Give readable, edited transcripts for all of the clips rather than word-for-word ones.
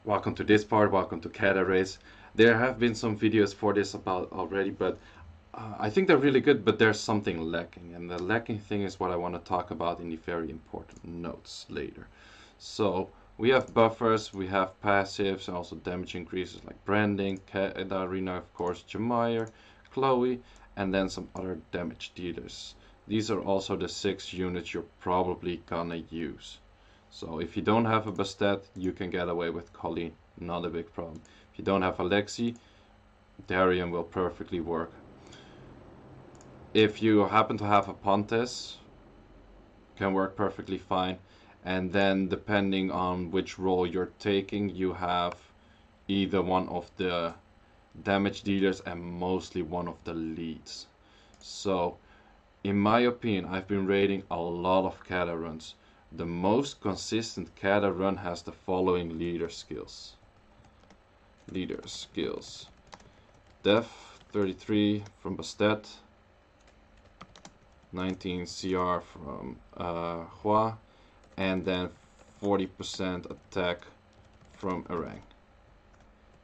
Welcome to this part, welcome to Cataraids. There have been some videos for this about already, but I think they're really good, but there's something lacking. And the lacking thing is what I want to talk about in the very important notes later. So, we have buffers, we have passives, and also damage increases like branding, Kata Raid, of course, Jemire, Chloe, and then some other damage dealers. These are also the 6 units you're probably gonna use. So if you don't have a Bastet, you can get away with Colleen, not a big problem. If you don't have Alexi, Darian will perfectly work. If you happen to have a Pontes, can work perfectly fine. And then depending on which role you're taking, you have either one of the damage dealers and mostly one of the leads. So in my opinion, I've been raiding a lot of Kata runs. The most consistent Kata run has the following leader skills. Leader skills. Def 33 from Bastet. 19 CR from Hua. And then 40% attack from Erang.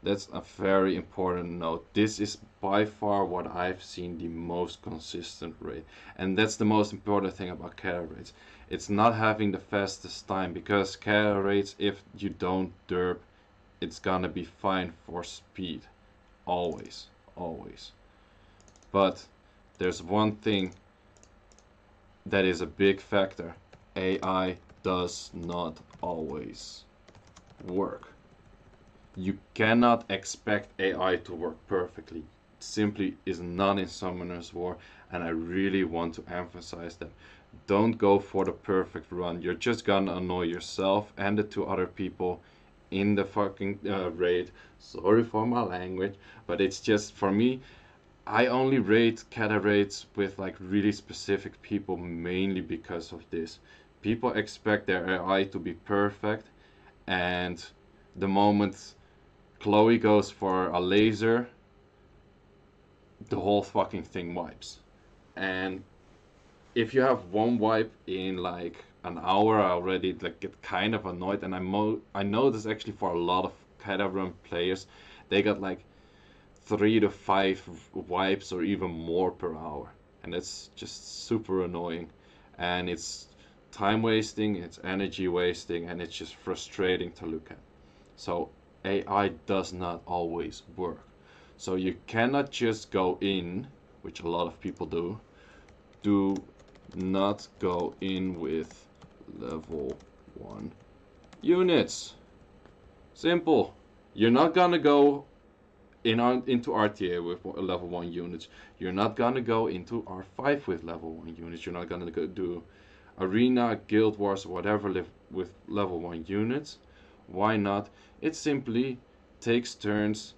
That's a very important note. This is by far what I've seen the most consistent raid. And that's the most important thing about Cataraids. It's not having the fastest time, because Cataraids, if you don't derp, it's gonna be fine for speed. Always. Always. But there's one thing that is a big factor. AI does not always work. You cannot expect AI to work perfectly. It simply is not in Summoner's War, and I really want to emphasize that. Don't go for the perfect run. You're just gonna annoy yourself and the 2 other people in the fucking raid. Sorry for my language, but it's just, for me, I only raid Cataraids with like really specific people, mainly because of this. People expect their AI to be perfect, and the moment Chloe goes for a laser, the whole fucking thing wipes. And if you have one wipe in like an hour, I already like get kind of annoyed. And I know this actually for a lot of Kata run players, they got like 3 to 5 wipes or even more per hour, and it's just super annoying. And it's time wasting, it's energy wasting, and it's just frustrating to look at. So AI does not always work. So you cannot just go in, which a lot of people do. Do not go in with level 1 units. Simple. You're not gonna go into RTA with level 1 units. You're not gonna go into R5 with level 1 units. You're not gonna go do Arena, Guild Wars, whatever with level 1 units. Why not? It simply takes turns,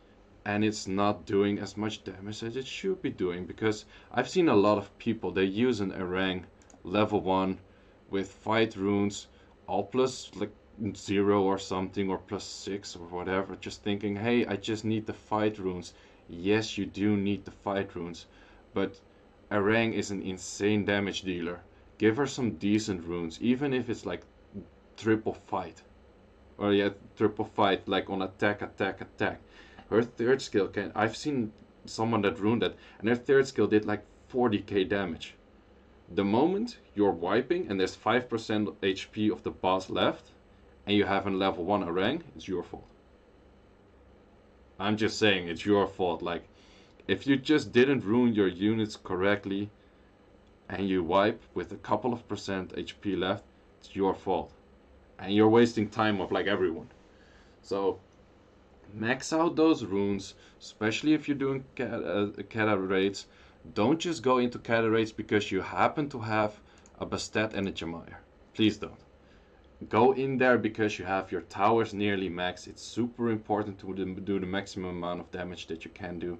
and it's not doing as much damage as it should be doing, because I've seen a lot of people, they use an Erang level 1 with fight runes, all plus like 0 or something, or plus 6 or whatever, just thinking, hey, I just need the fight runes. Yes, you do need the fight runes, but Erang is an insane damage dealer. Give her some decent runes, even if it's like triple fight. Or yeah, triple fight, like on attack, attack, attack. Her 3rd skill can, I've seen someone that ruined that, and her 3rd skill did like 40k damage. The moment you're wiping and there's 5% HP of the boss left, and you have a level 1 Erang, it's your fault. I'm just saying, it's your fault. Like, if you just didn't rune your units correctly, and you wipe with a couple of percent HP left, it's your fault. And you're wasting time of like everyone. So max out those runes, especially if you're doing Kata raids. Don't just go into Kata raids because you happen to have a Bastet and a Jemire. Please don't. Go in there because you have your towers nearly max. It's super important to do the maximum amount of damage that you can do.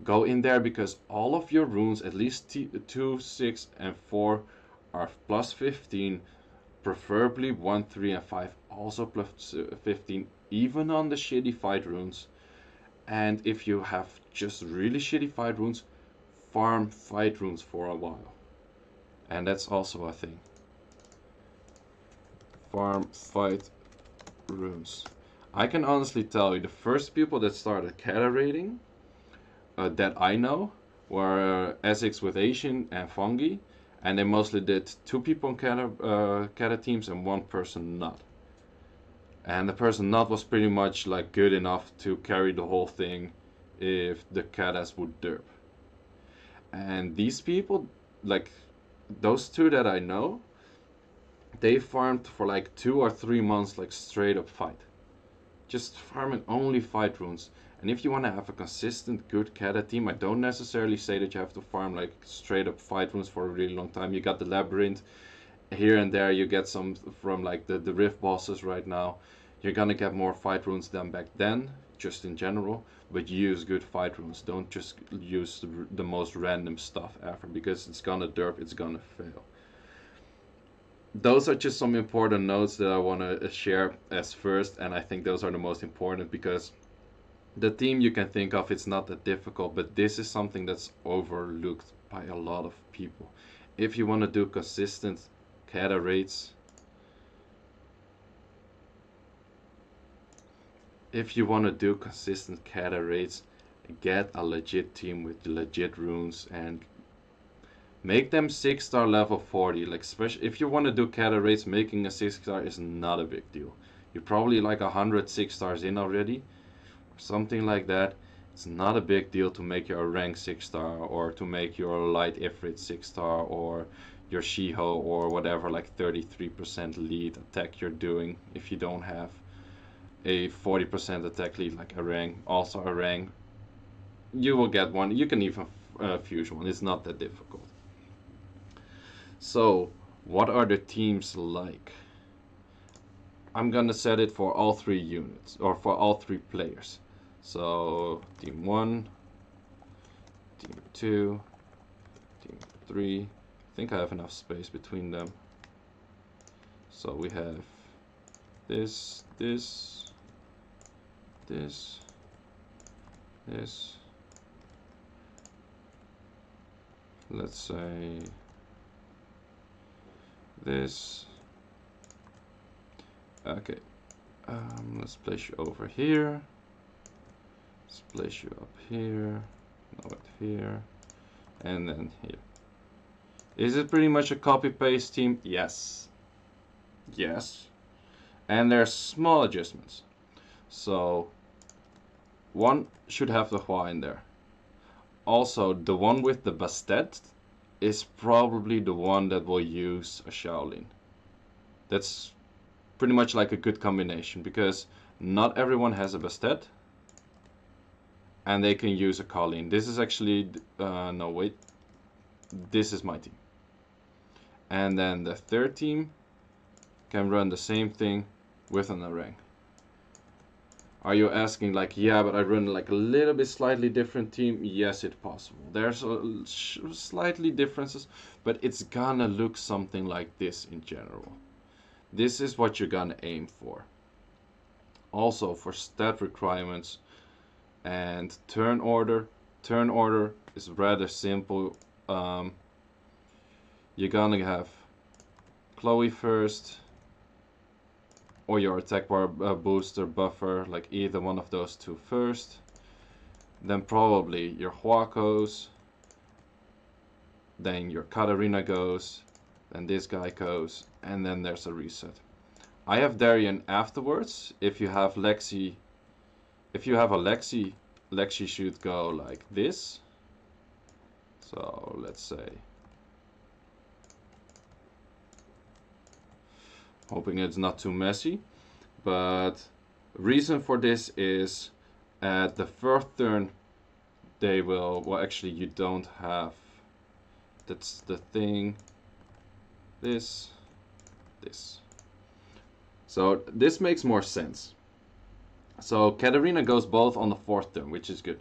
Go in there because all of your runes, at least 2, 6, and 4, are plus 15. Preferably 1, 3, and 5 also plus 15, even on the shitty fight runes. And if you have just really shitty fight runes, farm fight runes for a while. And that's also a thing. Farm fight runes. I can honestly tell you the first people that started Kata raiding that I know were Essex with Asian and Fungi, and they mostly did 2 people on Kata teams and 1 person not. And the person not was pretty much like good enough to carry the whole thing if the Katas would derp. And these people, like those 2 that I know, they farmed for like 2 or 3 months like straight up fight. Just farming only fight runes. And if you want to have a consistent good Kata team, I don't necessarily say that you have to farm like straight up fight runes for a really long time. You got the labyrinth, here and there you get some from like the rift bosses right now. You're gonna get more fight runes than back then, just in general, but use good fight runes. Don't just use the most random stuff ever, because it's gonna derp, it's gonna fail. Those are just some important notes that I want to share as first, and I think those are the most important, because the theme you can think of, it's not that difficult, but this is something that's overlooked by a lot of people. If you want to do consistent Kata raids, get a legit team with legit runes and make them 6-star level 40. Like, especially if you want to do Kata raids, making a 6-star is not a big deal. You're probably like 100 6-stars in already, or something like that. It's not a big deal to make your rank 6-star, or to make your light Ifrit 6-star, or your Shiho, or whatever, like 33% lead attack you're doing. If you don't have a 40% attack lead like a rank, also a rank, you will get one. You can even fuse one. It's not that difficult. So, what are the teams like? I'm gonna set it for all 3 units, or for all 3 players. So, team 1, team 2, team 3. I think I have enough space between them. So we have this, this, this, this. Let's say this. Okay, let's place you over here. Let's place you up here, no, it here, and then here. Is it pretty much a copy-paste team? Yes. Yes. And there's small adjustments. So, one should have the Hua in there. Also, the one with the Bastet is probably the one that will use a Shaolin. That's pretty much like a good combination, because not everyone has a Bastet, and they can use a Colleen. This is actually, no wait, this is my team. And then the third team can run the same thing with an Orang. Are you asking like, yeah, but I run like a little bit slightly different team? Yes, it's possible. There's slightly differences, but it's gonna look something like this in general. This is what you're gonna aim for. Also for stat requirements and turn order is rather simple. You're gonna have Chloe first, or your attack bar booster buffer, like either one of those 2 first. Then probably your Hua goes, then your Katarina goes, then this guy goes, and then there's a reset. I have Darien afterwards. If you have Lexi, Lexi should go like this. So let's say, hoping it's not too messy, but reason for this is at the first turn they will, well actually you don't have, that's the thing, this. So this makes more sense. So Katarina goes both on the 4th turn, which is good.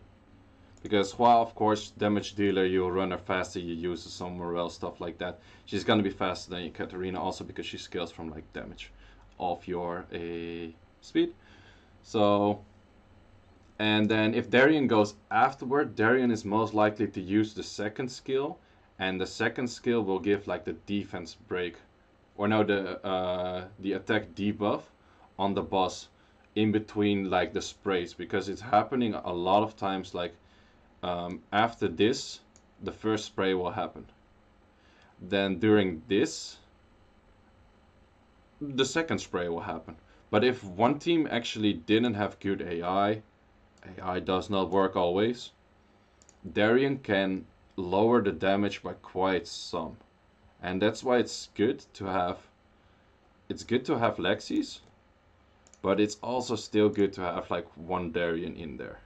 Because Hua, of course, damage dealer, you'll run her faster, you use her somewhere else, stuff like that. She's gonna be faster than your Katarina, also because she scales from like damage of your speed. So, and then if Darien goes afterward, Darien is most likely to use the 2nd skill, and the 2nd skill will give like the defense break, or no, the attack debuff on the boss in between like the sprays, because it's happening a lot of times. Like after this, the first spray will happen. Then during this, the second spray will happen. But if one team actually didn't have good AI does not work always, Darien can lower the damage by quite some. And that's why it's good to have Lexis, but it's also still good to have like one Darien in there.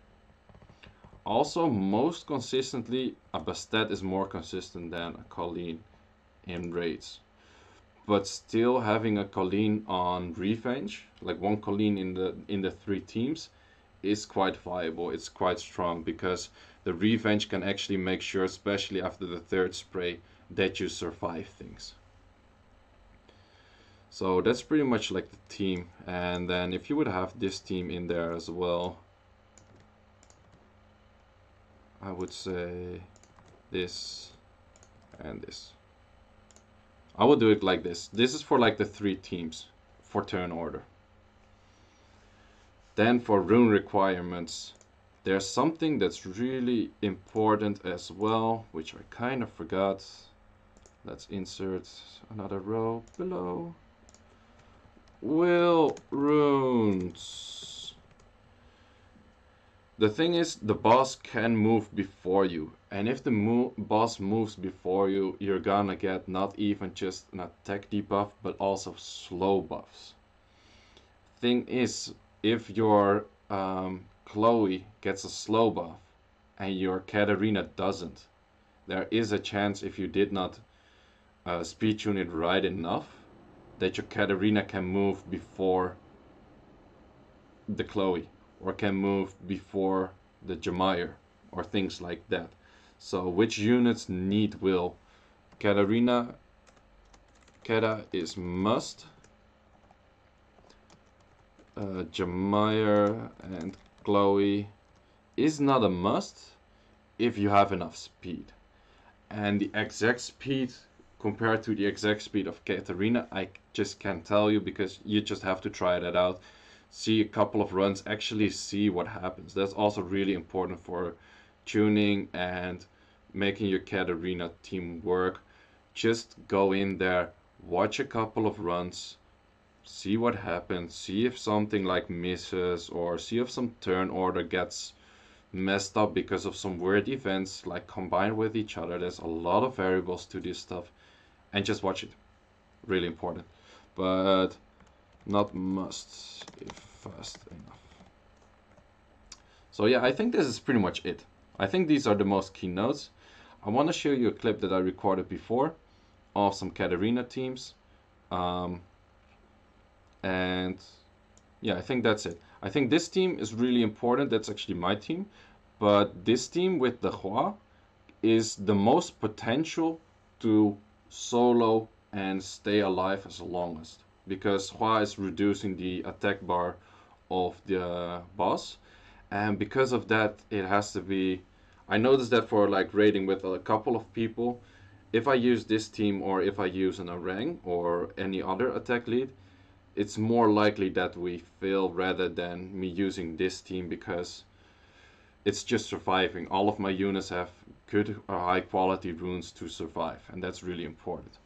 Also, most consistently, a Bastet is more consistent than a Colleen in raids. But still having a Colleen on revenge, like one Colleen in the three teams, is quite viable. It's quite strong because the revenge can actually make sure, especially after the third spray, that you survive things. So that's pretty much like the team. And then if you would have this team in there as well, I would say this and this. I will do it like this. This is for like the three teams for turn order. Then for rune requirements, there's something that's really important as well, which I kind of forgot. Let's insert another row below. Will runes. The thing is, the boss can move before you, and if the boss moves before you, you're gonna get not even just an attack debuff, but also slow buffs. Thing is, if your Chloe gets a slow buff and your Katarina doesn't, there is a chance, if you did not speed tune it right enough, that your Katarina can move before the Chloe, or can move before the Jemire, or things like that. So which units need will? Katarina, Kata is must. Jemire and Chloe is not a must if you have enough speed. And the exact speed compared to the exact speed of Katarina, I just can't tell you, because you just have to try that out. See a couple of runs, actually see what happens. That's also really important for tuning and making your Katarina team work. Just go in there, watch a couple of runs, see what happens, see if something like misses, or see if some turn order gets messed up because of some weird events like combined with each other. There's a lot of variables to this stuff, and just watch it. Really important, but not must if fast enough. So yeah, I think this is pretty much it. I think these are the most key notes. I want to show you a clip that I recorded before of some Katarina teams. And yeah, I think that's it. I think this team is really important. That's actually my team. But this team with the Hua is the most potential to solo and stay alive as the longest, because Hua is reducing the attack bar of the boss, and because of that it has to be. I noticed that for like raiding with a couple of people, if I use this team or if I use an orang or any other attack lead, it's more likely that we fail rather than me using this team, because it's just surviving. All of my units have good or high quality runes to survive, and that's really important.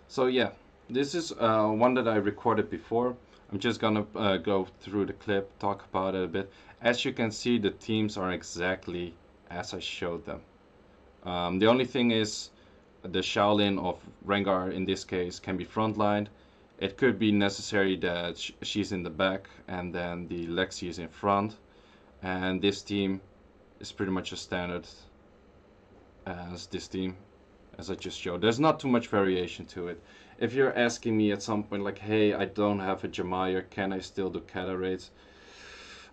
So yeah, this is one that I recorded before. I'm just gonna go through the clip, talk about it a bit. As you can see, the teams are exactly as I showed them. The only thing is the Shaolin of Rengar in this case can be frontlined. It could be necessary that she's in the back and then the Lexi is in front. And this team is pretty much a standard as this team, as I just showed. There's not too much variation to it. If you're asking me at some point like, hey, I don't have a Jemire, can I still do Cataraids?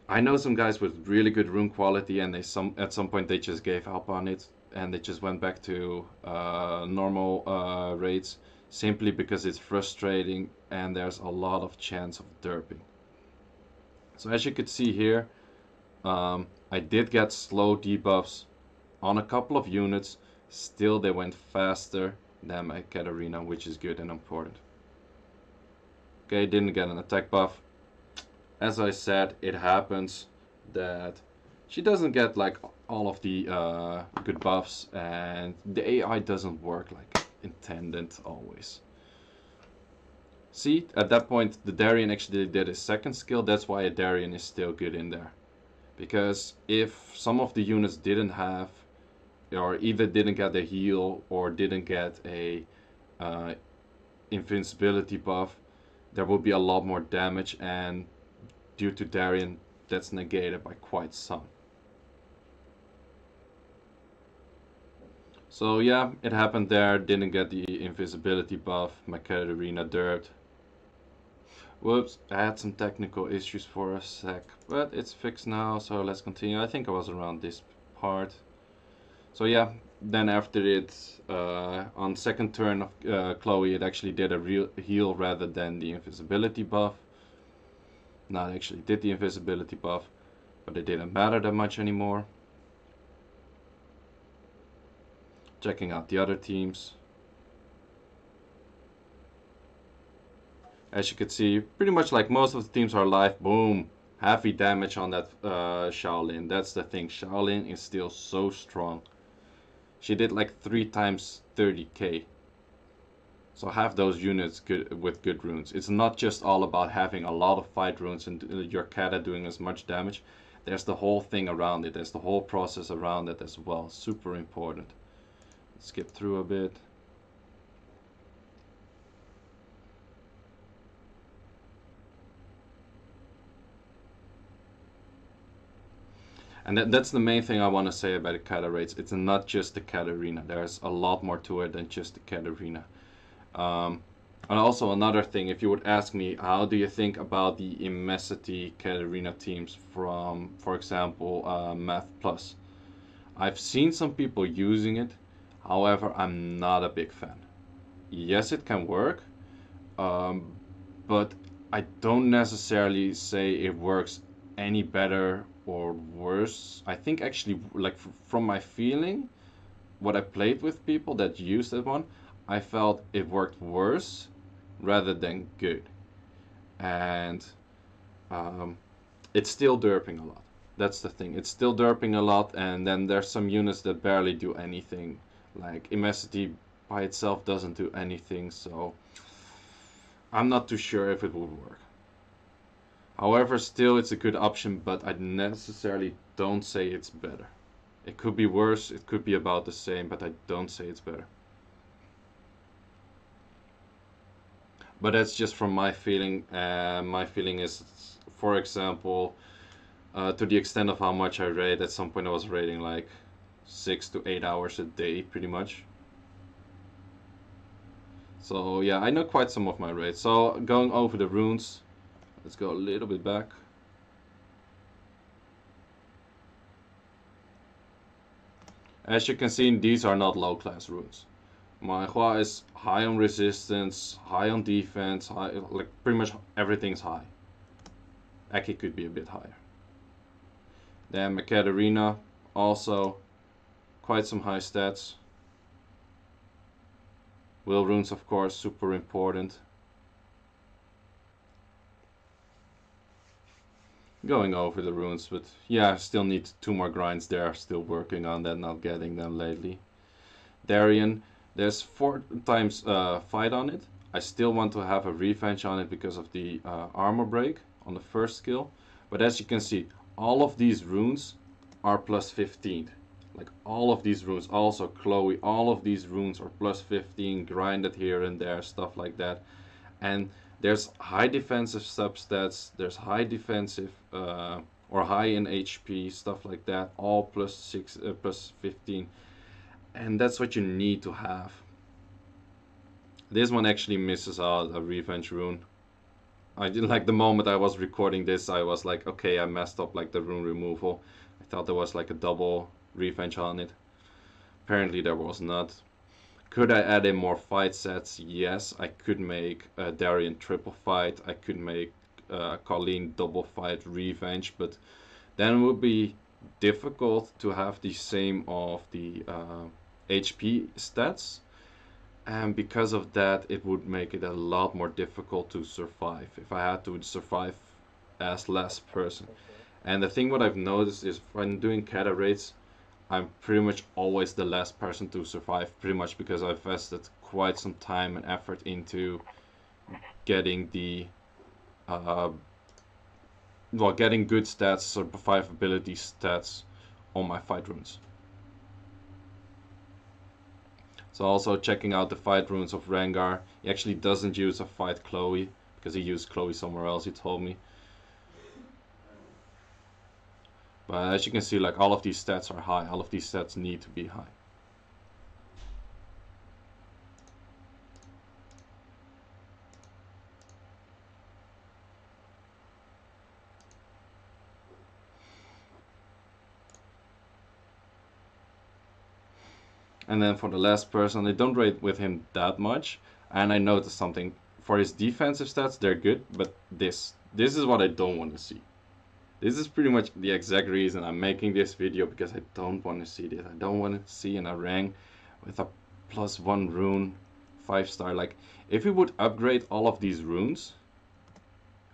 I know some guys with really good rune quality, and at some point they just gave up on it and they just went back to normal raids, simply because it's frustrating and there's a lot of chance of derping. So as you could see here, I did get slow debuffs on a couple of units. Still they went faster than my Katarina, which is good and important. Okay, didn't get an attack buff. As I said, it happens that she doesn't get like all of the good buffs, and the AI doesn't work like intended always. See, at that point the Darien actually did his second skill. That's why a Darien is still good in there. Because if some of the units didn't have, or either didn't get a heal or didn't get a invincibility buff, there will be a lot more damage, and due to Darien, that's negated by quite some. So yeah, it happened there, didn't get the invisibility buff, my Catarina derped. Whoops, I had some technical issues for a sec, but it's fixed now, so let's continue. I think I was around this part. So yeah, then after it, on second turn of Chloe, it actually did a real heal rather than the invisibility buff. Now it actually did the invisibility buff, but it didn't matter that much anymore. Checking out the other teams. As you can see, pretty much like most of the teams are live. Boom! Heavy damage on that Shaolin. That's the thing. Shaolin is still so strong. She did like 3 times 30k. So have those units good with good runes. It's not just all about having a lot of fight runes and your Kata doing as much damage. There's the whole thing around it. There's the whole process around it as well. Super important. Skip through a bit. And that's the main thing I want to say about the Cataraids. It's not just the Catarina. There's a lot more to it than just the Catarina. And also another thing, if you would ask me, how do you think about the imesity Catarina teams from, for example, Math Plus? I've seen some people using it. However, I'm not a big fan. Yes, it can work, but I don't necessarily say it works any better or worse. I think actually, like from my feeling, what I played with people that used that one, I felt it worked worse rather than good. And it's still derping a lot. That's the thing. It's still derping a lot, and then there's some units that barely do anything. Like imesity by itself doesn't do anything, so I'm not too sure if it would work. However, still it's a good option, but I necessarily don't say it's better. It could be worse, it could be about the same, but I don't say it's better. But that's just from my feeling. My feeling is, for example, to the extent of how much I raid, at some point I was raiding like 6 to 8 hours a day, pretty much. So yeah, I know quite some of my raids. So going over the runes, let's go a little bit back. As you can see, these are not low class runes. My Hua is high on resistance, high on defense, high, like pretty much everything's high. Aki could be a bit higher. Then my Catarina, also quite some high stats. Will runes, of course, super important. Going over the runes, but yeah, still need 2 more grinds there. Still working on that, not getting them lately. Darien, there's 4 times fight on it. I still want to have a revenge on it because of the armor break on the first skill. But as you can see, all of these runes are plus 15. Like all of these runes, also Chloe, all of these runes are plus 15, grinded here and there, stuff like that. And there's high defensive substats, there's high defensive or high in HP, stuff like that, all plus 15. And that's what you need to have. This one actually misses out a revenge rune. I didn't like the moment I was recording this, I was like, okay, I messed up like the rune removal. I thought there was like a double revenge on it. Apparently there was not. Could I add in more fight sets? Yes, I could make a Darien triple fight. I could make Colleen double fight revenge, but then it would be difficult to have the same of the HP stats. And because of that, it would make it a lot more difficult to survive if I had to survive as last person. And the thing what I've noticed is when doing Kata Raids, I'm pretty much always the last person to survive, pretty much because I've invested quite some time and effort into getting the uh, getting good stats, survivability stats on my fight runes. So also checking out the fight runes of Rengar. He actually doesn't use a fight Chloe because he used Chloe somewhere else, he told me. But as you can see, like all of these stats are high. All of these stats need to be high. And then for the last person, I don't rate with him that much. And I noticed something. For his defensive stats, they're good. But this is what I don't want to see. This is pretty much the exact reason I'm making this video, because I don't want to see this. I don't want to see an Arang with a +1 rune 5-star. Like, if we would upgrade all of these runes,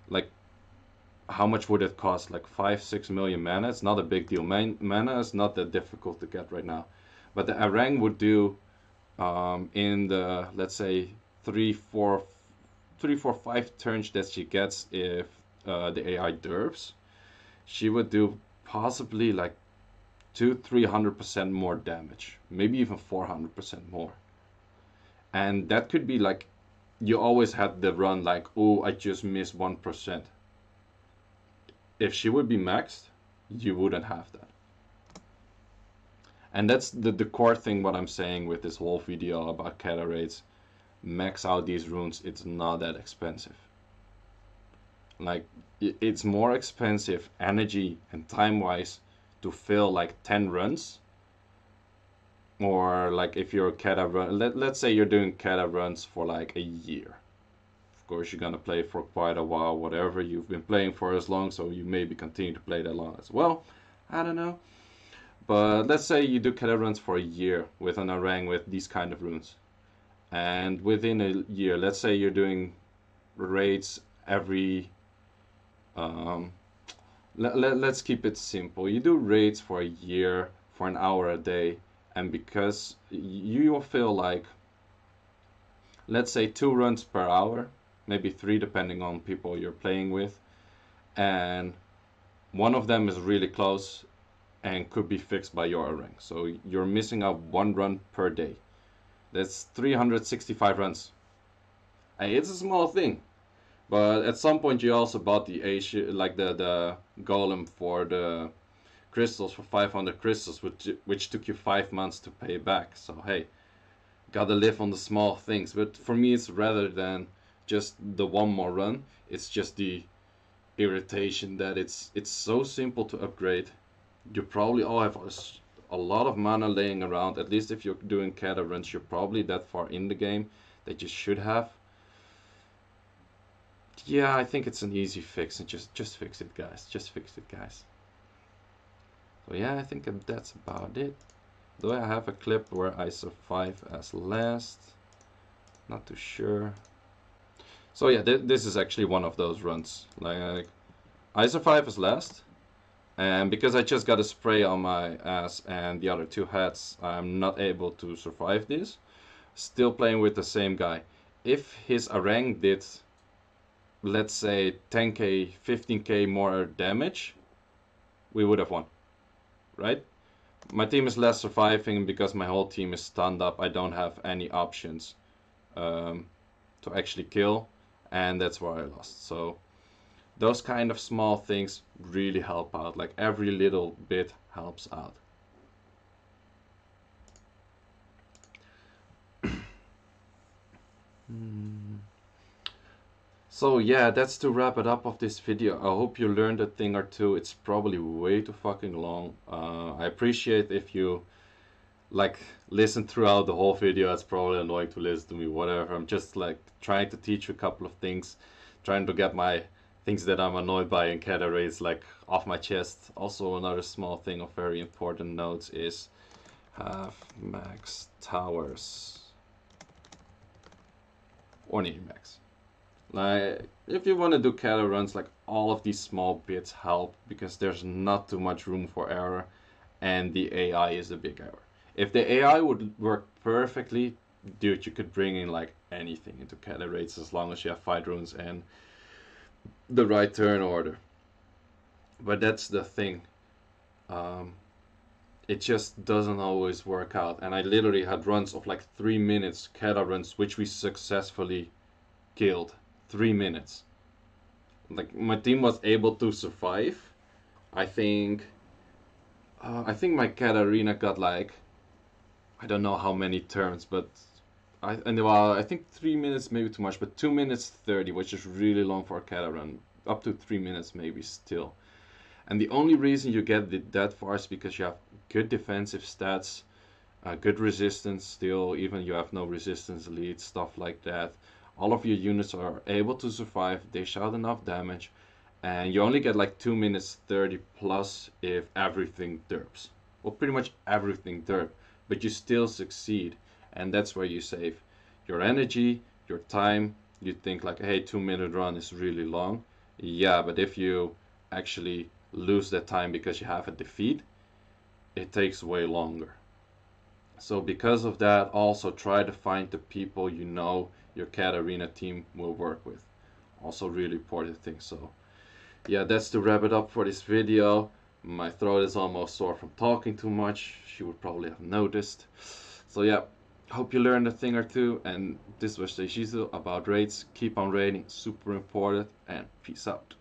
like, how much would it cost? Like 5-6 million mana? It's not a big deal. Mana is not that difficult to get right now. But the Arang would do in the, let's say, 3, 4, 5 turns that she gets if the AI derps. She would do possibly like 200-300% more damage, maybe even 400% more. And that could be like, you always had the run like, oh, I just missed 1%. If she would be maxed, you wouldn't have that. And that's the core thing what I'm saying with this whole video about Cataraids. Max out these runes, it's not that expensive. Like, it's more expensive energy and time wise to fill like 10 runs, or like if you're a Kata run, let's say you're doing Kata runs for like a year. Of course you're gonna play for quite a while, whatever, you've been playing for as long, so you maybe continue to play that long as well, I don't know. But let's say you do Kata runs for a year with an Arang with these kind of runes, and within a year, let's say you're doing raids every let's keep it simple. You do raids for a year for an hour a day, and because you will feel like, let's say 2 runs per hour, maybe 3 depending on people you're playing with, and one of them is really close and could be fixed by your Arang. So you're missing out 1 run per day. That's 365 runs. Hey, it's a small thing. But at some point you also bought the like the golem for the crystals for 500 crystals, which took you 5 months to pay back. So hey, gotta live on the small things. But for me, it's rather than just the one more run. It's just the irritation that it's so simple to upgrade. You probably all have a lot of mana laying around. At least if you're doing Kata runs, you're probably that far in the game that you should have. Yeah, I think it's an easy fix, and just fix it, guys. Just fix it, guys. So yeah, I think that's about it. Do I have a clip where I survive as last? Not too sure. So yeah, this is actually one of those runs. Like, I survive as last, and because I just got a spray on my ass and the other 2 hats, I'm not able to survive this. Still playing with the same guy. If his Arang did, let's say 10k, 15k more damage, we would have won, right? My team is less surviving because my whole team is stunned up. I don't have any options to actually kill, and that's where I lost. So those kind of small things really help out. Like, every little bit helps out. So yeah, that's to wrap it up of this video. I hope you learned a thing or two. It's probably way too fucking long. I appreciate if you like listen throughout the whole video. It's probably annoying to listen to me, whatever. I'm just like trying to teach you a couple of things, trying to get my things that I'm annoyed by in Cataraids like off my chest. Also, another small thing of very important notes is have max towers. or near max. Like, if you want to do Kata runs, like, all of these small bits help because there's not too much room for error, and the AI is a big error. If the AI would work perfectly, dude, you could bring in like anything into Cataraids as long as you have fight runes and the right turn order. But that's the thing. Um, it just doesn't always work out. And I literally had runs of like 3 minutes, Kata runs, which we successfully killed. 3 minutes. Like, my team was able to survive. I think my Katarina got like, I don't know how many turns, but I think 3 minutes maybe too much, but 2 minutes 30, which is really long for a Kata run. Up to 3 minutes maybe still. And the only reason you get that far is because you have good defensive stats, good resistance still, even you have no resistance lead, stuff like that. All of your units are able to survive, they shout enough damage, and you only get like 2 minutes 30 plus if everything derps. Well, pretty much everything derp, but you still succeed, and that's where you save your energy, your time. You think like, hey, 2 minute run is really long. Yeah, but if you actually lose that time because you have a defeat, it takes way longer. So because of that, also try to find the people you know your Katarina team will work with. Also really important thing. So yeah, that's to wrap it up for this video. My throat is almost sore from talking too much. You would probably have noticed. So yeah, hope you learned a thing or two. And this was Seiishizo about raids. Keep on raiding, super important. And peace out.